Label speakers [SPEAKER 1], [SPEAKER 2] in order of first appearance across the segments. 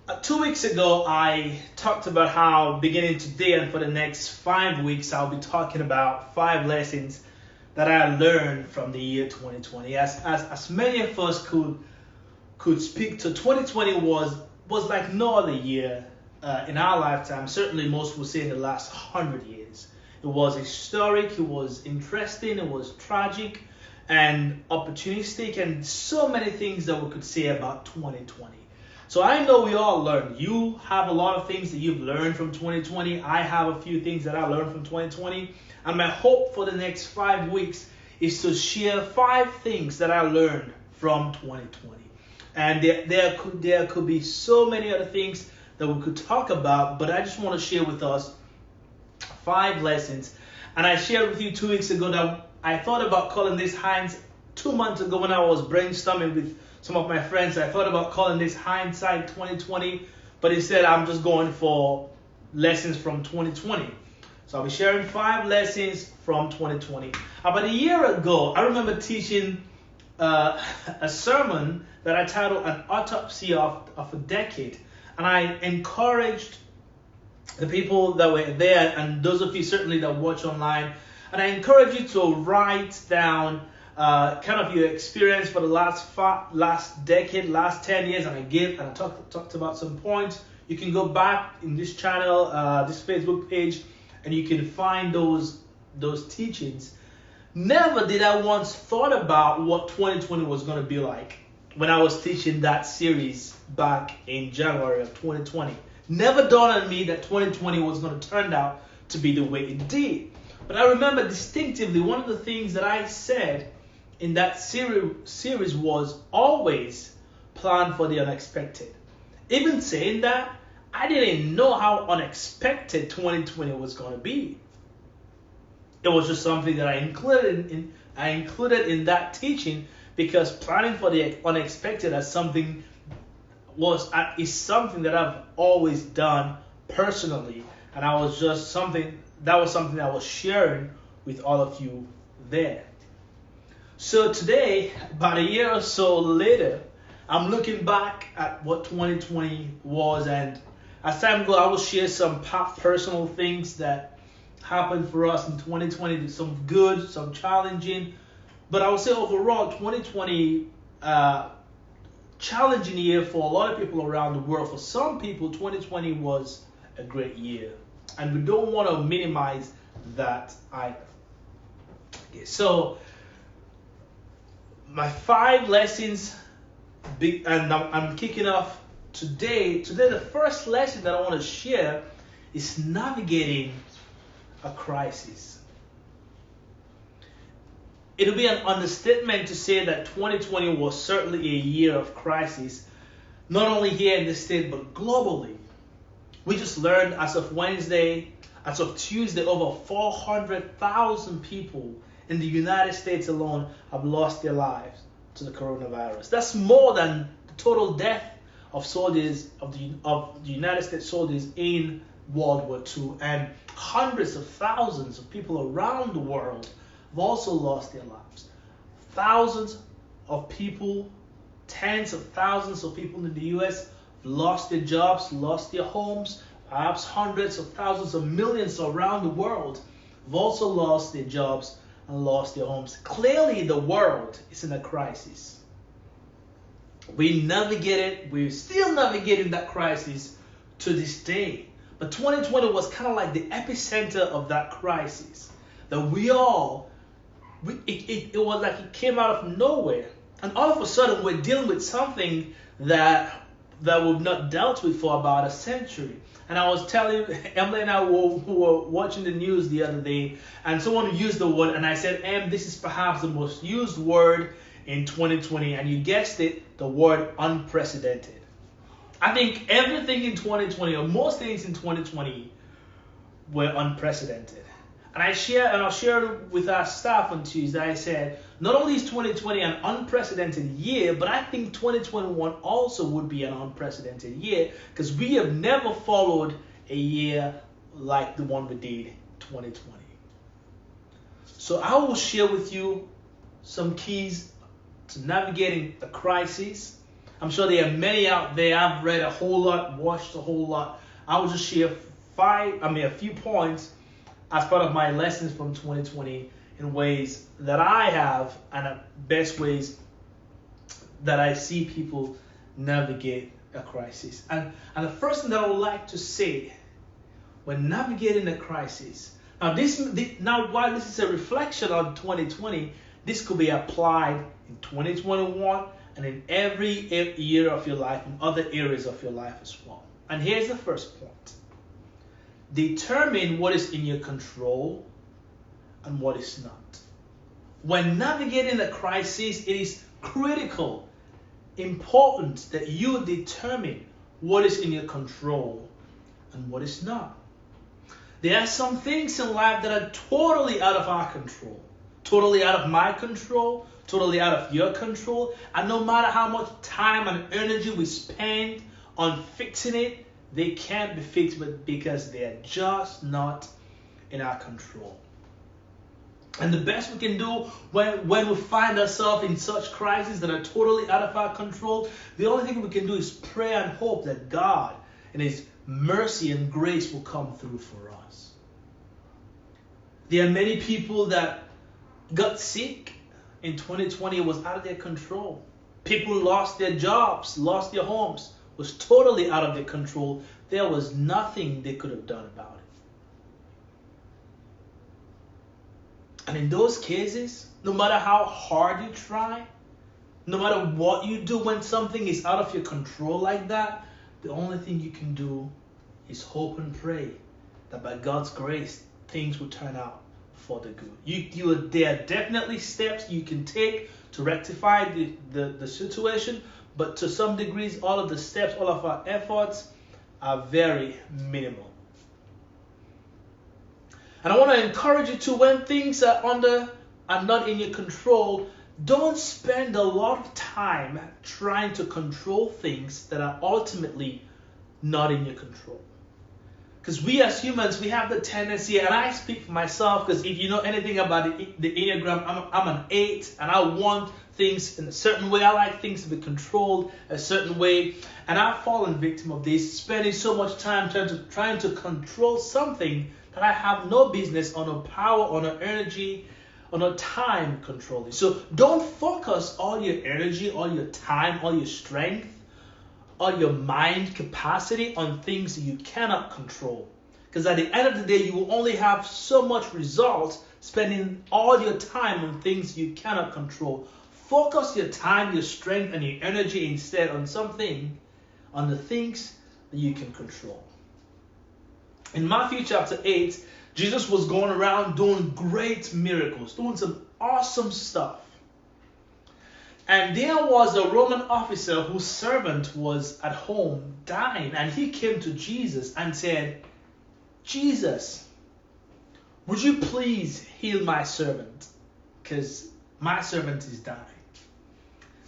[SPEAKER 1] 2 weeks ago, I talked about how beginning today and for the next 5 weeks, I'll be talking about 5 lessons that I learned from the year 2020. As many of us could speak to, 2020 was like no other year in our lifetime. Certainly, most would say in the last 100 years. It was historic. It was interesting. It was tragic and opportunistic, and so many things that we could say about 2020. So I know we all learned. You have a lot of things that you've learned from 2020. I have a few things that I learned from 2020. And my hope for the next 5 weeks is to share 5 things that I learned from 2020. And there could be so many other things that we could talk about, but I just want to share with us 5 lessons. And I shared with you 2 weeks ago that I thought about calling this Heinz 2 months ago when I was brainstorming with some of my friends. I thought about calling this Hindsight 2020, but instead I'm just going for lessons from 2020. So I'll be sharing 5 lessons from 2020. About a year ago, I remember teaching a sermon that I titled An Autopsy of a Decade. And I encouraged the people that were there, and those of you certainly that watch online, and I encourage you to write down kind of your experience for the last decade, last 10 years, and I talked about some points. You can go back in this channel, this Facebook page, and you can find those teachings. Never did I once thought about what 2020 was going to be like when I was teaching that series back in January of 2020. Never dawned on me that 2020 was going to turn out to be the way it did. But I remember distinctively one of the things that I said in that series was always plan for the unexpected. Even saying that, I didn't know how unexpected 2020 was going to be. It was just something that I included in that teaching, because planning for the unexpected is something that I've always done personally, and that was something I was sharing with all of you there. So today, about a year or so later, I'm looking back at what 2020 was, and as time goes, I will share some personal things that happened for us in 2020, some good, some challenging, but I would say overall 2020, challenging year for a lot of people around the world. For some people, 2020 was a great year, and we don't want to minimize that either. Okay, so my 5 lessons, and I'm kicking off today. Today, the first lesson that I want to share is navigating a crisis. It'll be an understatement to say that 2020 was certainly a year of crisis, not only here in the state, but globally. We just learned as of Tuesday, over 400,000 people in the United States alone have lost their lives to the coronavirus. That's more than the total death of soldiers of the United States soldiers in World War II, and hundreds of thousands of people around the world have also lost their lives. Thousands of people, tens of thousands of people in the US have lost their jobs, lost their homes. Perhaps hundreds of thousands of millions around the world have also lost their jobs and lost their homes. Clearly, the world is in a crisis. We're still navigating that crisis to this day. But 2020 was kind of like the epicenter of that crisis. That it was like it came out of nowhere. And all of a sudden, we're dealing with something that we've not dealt with for about a century. And I was telling Emily and I who were watching the news the other day, and someone used the word, and I said, Em, this is perhaps the most used word in 2020, and you guessed it, the word unprecedented. I think everything in 2020, or most things in 2020, were unprecedented. And I'll share with our staff on Tuesday. I said, not only is 2020 an unprecedented year, but I think 2021 also would be an unprecedented year, because we have never followed a year like the one we did 2020. So I will share with you some keys to navigating the crisis. I'm sure there are many out there. I've read a whole lot, watched a whole lot. I will just share a few points as part of my lessons from 2020 in ways that I have and the best ways that I see people navigate a crisis. And the first thing that I would like to say when navigating a crisis, now while this is a reflection on 2020, this could be applied in 2021 and in every year of your life, in other areas of your life as well. And here's the first point. Determine what is in your control and what is not. When navigating a crisis, it is critical, important that you determine what is in your control and what is not. There are some things in life that are totally out of our control, totally out of my control, totally out of your control, and no matter how much time and energy we spend on fixing it, they can't be fixed because they are just not in our control. And the best we can do when we find ourselves in such crises that are totally out of our control, the only thing we can do is pray and hope that God in His mercy and grace will come through for us. There are many people that got sick in 2020. It was out of their control. People lost their jobs, lost their homes. It was totally out of their control. There was nothing they could have done about it. And in those cases, no matter how hard you try, no matter what you do when something is out of your control like that, the only thing you can do is hope and pray that by God's grace, things will turn out for the good. There are definitely steps you can take to rectify the situation, but to some degrees, all of the steps, all of our efforts are very minimal. And I want to encourage you to, when things are not in your control, don't spend a lot of time trying to control things that are ultimately not in your control. Because we as humans, we have the tendency, and I speak for myself, because if you know anything about the Enneagram, I'm an 8, and I want things in a certain way. I like things to be controlled a certain way. And I've fallen victim of this, spending so much time trying to control something that I have no business or no power or no energy or no time controlling. So don't focus all your energy, all your time, all your strength, all your mind capacity on things that you cannot control. Because at the end of the day, you will only have so much results spending all your time on things you cannot control. Focus your time, your strength, and your energy instead on the things that you can control. In Matthew chapter 8, Jesus was going around doing great miracles, doing some awesome stuff. And there was a Roman officer whose servant was at home dying, and he came to Jesus and said, "Jesus, would you please heal my servant? Because my servant is dying."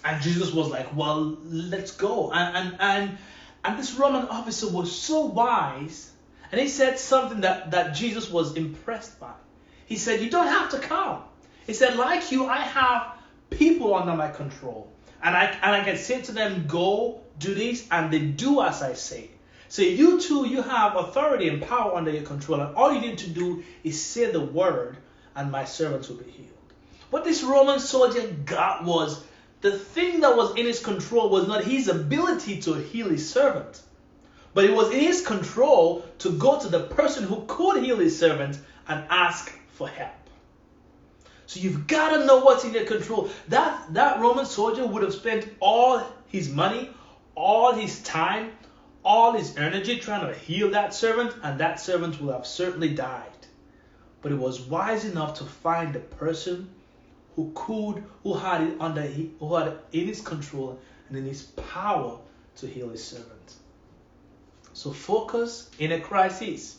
[SPEAKER 1] And Jesus was like, "Well, let's go." And this Roman officer was so wise, and he said something that Jesus was impressed by. He said, "You don't have to come." He said, "Like you, I have people under my control, and I can say to them, go do this, and they do as I say. So you too, you have authority and power under your control, and all you need to do is say the word, and my servants will be healed." What this Roman soldier got was, the thing that was in his control was not his ability to heal his servant, but it was in his control to go to the person who could heal his servant and ask for help. So you've got to know what's in your control. That Roman soldier would have spent all his money, all his time, all his energy trying to heal that servant, and that servant would have certainly died. But he was wise enough to find the person who had it in his control and in his power to heal his servant. So focus in a crisis.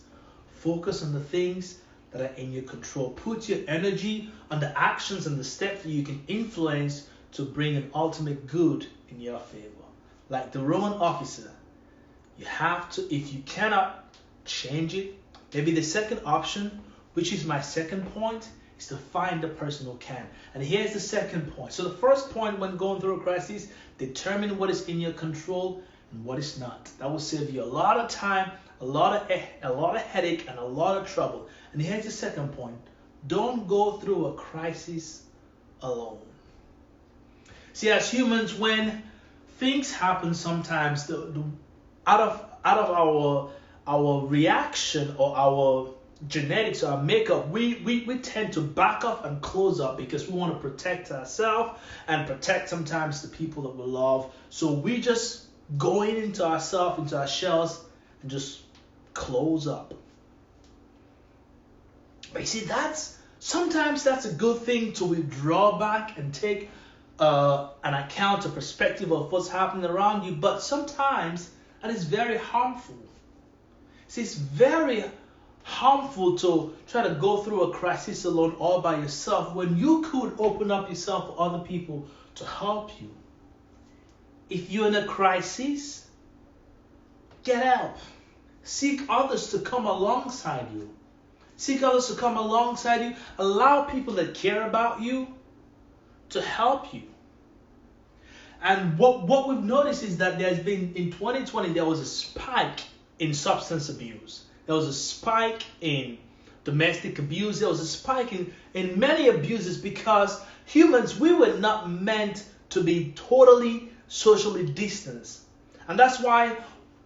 [SPEAKER 1] Focus on the things that are in your control. Put your energy on the actions and the steps that you can influence to bring an ultimate good in your favor. Like the Roman officer, you have to, if you cannot change it, maybe the second option, which is my second point, is to find the person who can. And here's the second point. So the first point when going through a crisis, determine what is in your control and what is not. That will save you a lot of time, a lot of headache, and a lot of trouble. And here's the second point. Don't go through a crisis alone. See, as humans, when things happen, sometimes out of our reaction or our genetics or our makeup, we tend to back up and close up because we want to protect ourselves and protect sometimes the people that we love. So we just go into ourselves, into our shells, and just close up. But you see, sometimes that's a good thing to withdraw back and take an account, a perspective of what's happening around you. But sometimes that is very harmful. See, it's very harmful to try to go through a crisis alone all by yourself when you could open up yourself for other people to help you. If you're in a crisis, get help. Seek others to come alongside you. Seek others to come alongside you. Allow people that care about you to help you. And what we've noticed is that there's been, in 2020, there was a spike in substance abuse. There was a spike in domestic abuse. There was a spike in many abuses because humans, we were not meant to be totally socially distanced. And that's why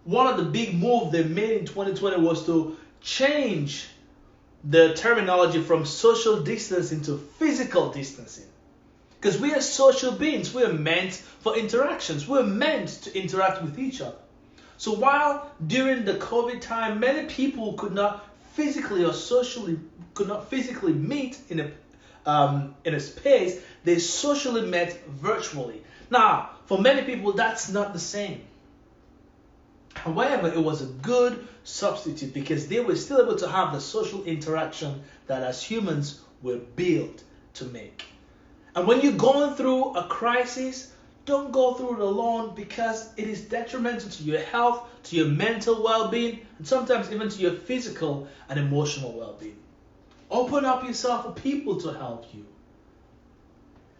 [SPEAKER 1] one of the big moves they made in 2020 was to change the terminology from social distancing to physical distancing. Because we are social beings. We are meant for interactions. We're meant to interact with each other. So while during the COVID time, many people could not physically meet in a space, they socially met virtually. Now, for many people, that's not the same. However, it was a good substitute because they were still able to have the social interaction that as humans were built to make. And when you're going through a crisis, don't go through it alone because it is detrimental to your health, to your mental well-being, and sometimes even to your physical and emotional well-being. Open up yourself for people to help you.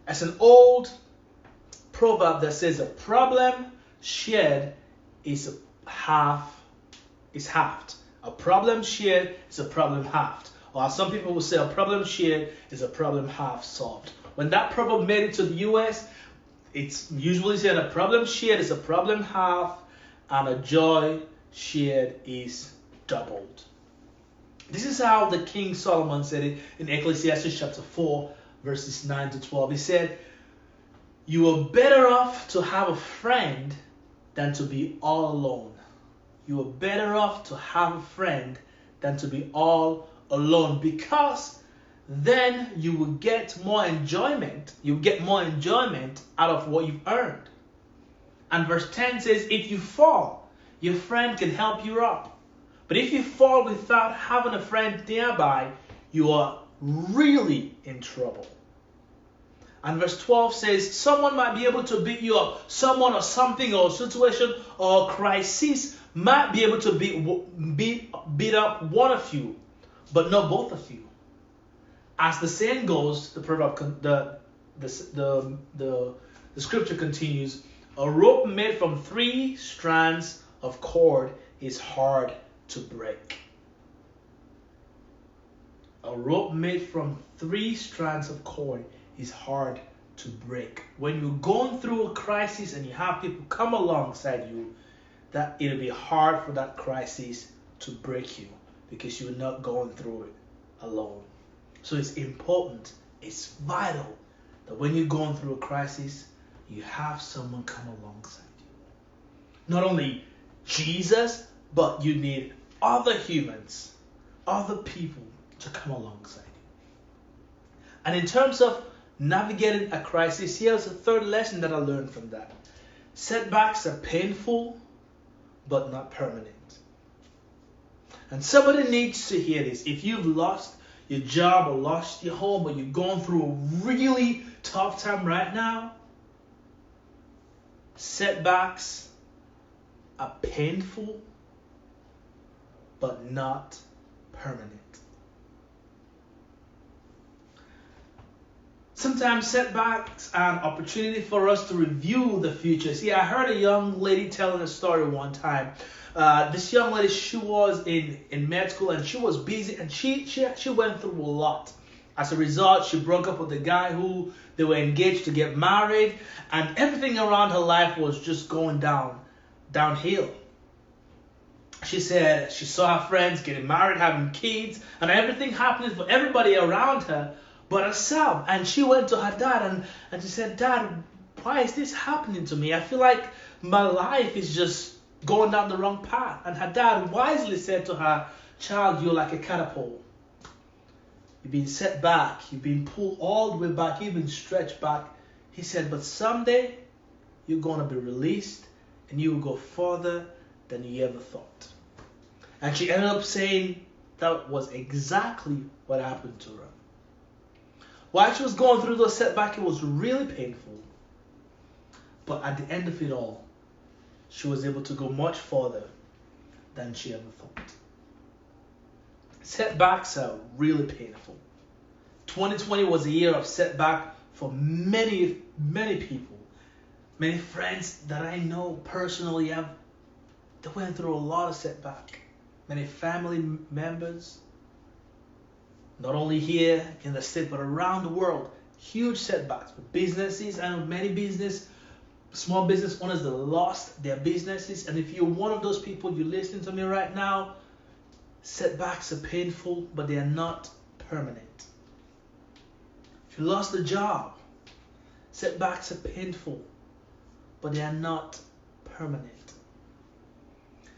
[SPEAKER 1] As an old proverb that says, a problem shared is halved. A problem shared is a problem halved. Or as some people will say, a problem shared is a problem half solved. When that proverb made it to the US, it's usually said a problem shared is a problem half, and a joy shared is doubled. This is how the King Solomon said it in Ecclesiastes chapter 4, verses 9 to 12. He said, you are better off to have a friend than to be all alone. You are better off to have a friend than to be all alone, because then you will get more enjoyment. You get more enjoyment out of what you've earned. And verse 10 says, if you fall, your friend can help you up. But if you fall without having a friend nearby, you are really in trouble. And verse 12 says, someone might be able to beat you up. Someone or something or situation or crisis might be able to beat up one of you, but not both of you. As the saying goes, the proverb, the scripture continues, a rope made from 3 strands of cord is hard to break. A rope made from 3 strands of cord is hard to break. When you're going through a crisis and you have people come alongside you, that it'll be hard for that crisis to break you because you're not going through it alone. So it's important, it's vital that when you're going through a crisis, you have someone come alongside you. Not only Jesus, but you need other humans, other people to come alongside you. And in terms of navigating a crisis, here's a third lesson that I learned from that. Setbacks are painful, but not permanent. And somebody needs to hear this. If you've lost your job or lost your home or you're going through a really tough time right now, setbacks are painful, but not permanent. sometimes setbacks and opportunity for us to review the future. See, I heard a young lady telling a story one time. This young lady, she was in med school and she was busy, and she went through a lot. As a result, she broke up with the guy who they were engaged to get married, and everything around her life was just going downhill. She said she saw her friends getting married, having kids, and everything happening for everybody around her but herself. And she went to her dad and she said, "Dad, why is this happening to me? I feel like my life is just going down the wrong path." And her dad wisely said to her, "Child, you're like a catapult. You've been set back. You've been pulled all the way back. You've been stretched back." He said, "But someday you're going to be released and you will go further than you ever thought." And she ended up saying that was exactly what happened to her. While she was going through those setbacks, it was really painful. But at the end of it all, she was able to go much further than she ever thought. Setbacks are really painful. 2020 was a year of setback for many people. Many friends that I know personally they went through a lot of setback. Many family members, not only here in the state but around the world, huge setbacks for businesses. And many small business owners that lost their businesses. And if you're one of those people, you're listening to me right now, setbacks are painful, but they are not permanent. If you lost a job, setbacks are painful, but they are not permanent.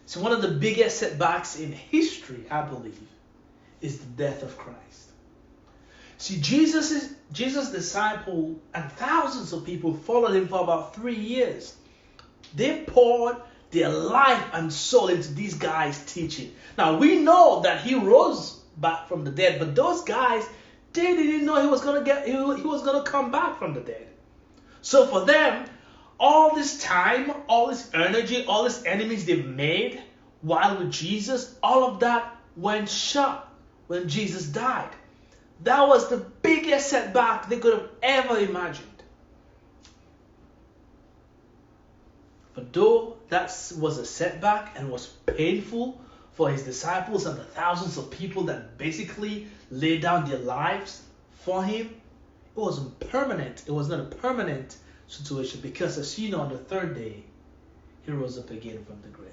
[SPEAKER 1] So one of the biggest setbacks in history, I believe, is the death of Christ. See, Jesus' disciple and thousands of people followed him for about 3 years. They poured their life and soul into these guys' teaching. Now, we know that he rose back from the dead, but those guys, they didn't know he was going to come back from the dead. So for them, all this time, all this energy, all these enemies they've made while with Jesus, all of that went shut when Jesus died. That was the biggest setback they could have ever imagined. But though that was a setback and was painful for his disciples and the thousands of people that basically laid down their lives for him, it wasn't permanent. It was not a permanent situation, because as you know, on the third day, he rose up again from the grave.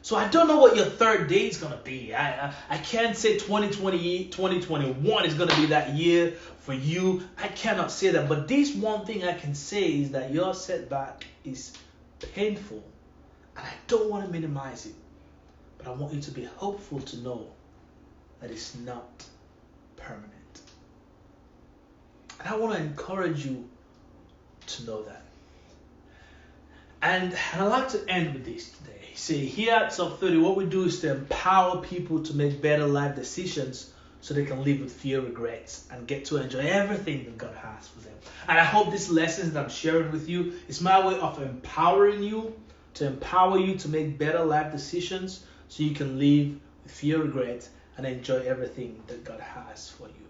[SPEAKER 1] So I don't know what your third day is going to be. I can't say 2021 is going to be that year for you. I cannot say that. But this one thing I can say is that your setback is painful. And I don't want to minimize it. But I want you to be hopeful to know that it's not permanent. And I want to encourage you to know that. And I'd like to end with this today. See, here at Sub 30, what we do is to empower people to make better life decisions so they can live with fewer regrets and get to enjoy everything that God has for them. And I hope these lessons that I'm sharing with you is my way of empowering you, to empower you to make better life decisions so you can live with fewer regrets and enjoy everything that God has for you.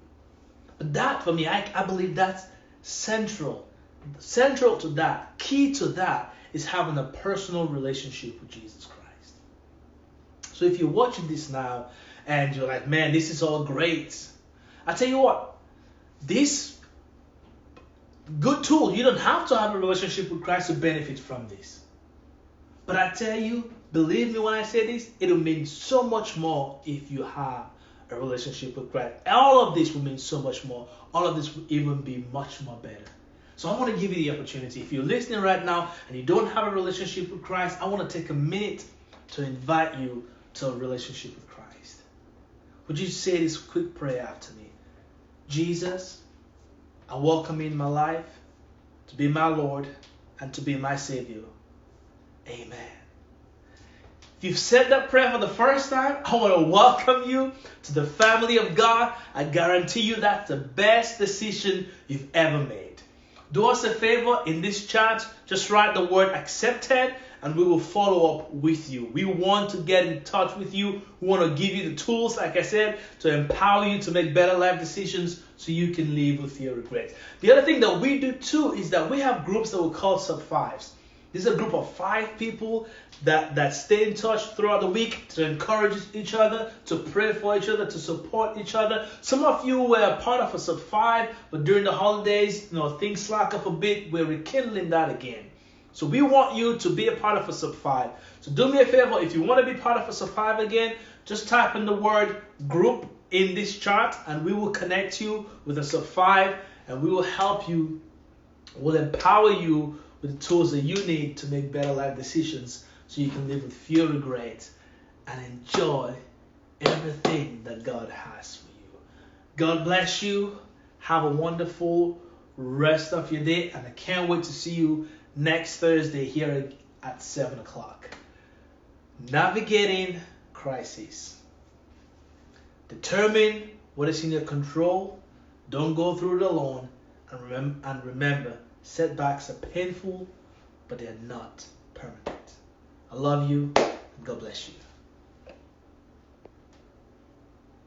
[SPEAKER 1] But that, for me, I believe that's central. Central to that, key to that, is having a personal relationship with Jesus Christ. So if you're watching this now and you're like, man, this is all great, I tell you what, this good tool, you don't have to have a relationship with Christ to benefit from this. But I tell you, believe me when I say this, it'll mean so much more if you have a relationship with Christ. All of this will mean so much more. All of this will even be much more better. So I want to give you the opportunity. If you're listening right now and you don't have a relationship with Christ, I want to take a minute to invite you to a relationship with Christ. Would you say this quick prayer after me? Jesus, I welcome you in my life to be my Lord and to be my Savior. Amen. If you've said that prayer for the first time, I want to welcome you to the family of God. I guarantee you that's the best decision you've ever made. Do us a favor in this chat, just write the word accepted and we will follow up with you. We want to get in touch with you. We want to give you the tools, like I said, to empower you to make better life decisions so you can live with fewer regrets. The other thing that we do too is that we have groups that we call sub-5s. This is a group of 5 people that stay in touch throughout the week to encourage each other, to pray for each other, to support each other. Some of you were part of a sub-5, but during the holidays, things slack up a bit. We're rekindling that again. So we want you to be a part of a sub-5. So do me a favor, if you want to be part of a sub-5 again, just type in the word group in this chat and we will connect you with a sub-5 and we will help you, we'll empower you with the tools that you need to make better life decisions so you can live with fewer regrets and enjoy everything that God has for you. God bless you. Have a wonderful rest of your day, and I can't wait to see you next Thursday here at 7 o'clock. Navigating crisis. Determine what is in your control. Don't go through it alone. And remember, setbacks are painful, but they're not permanent. I love you, and God bless you.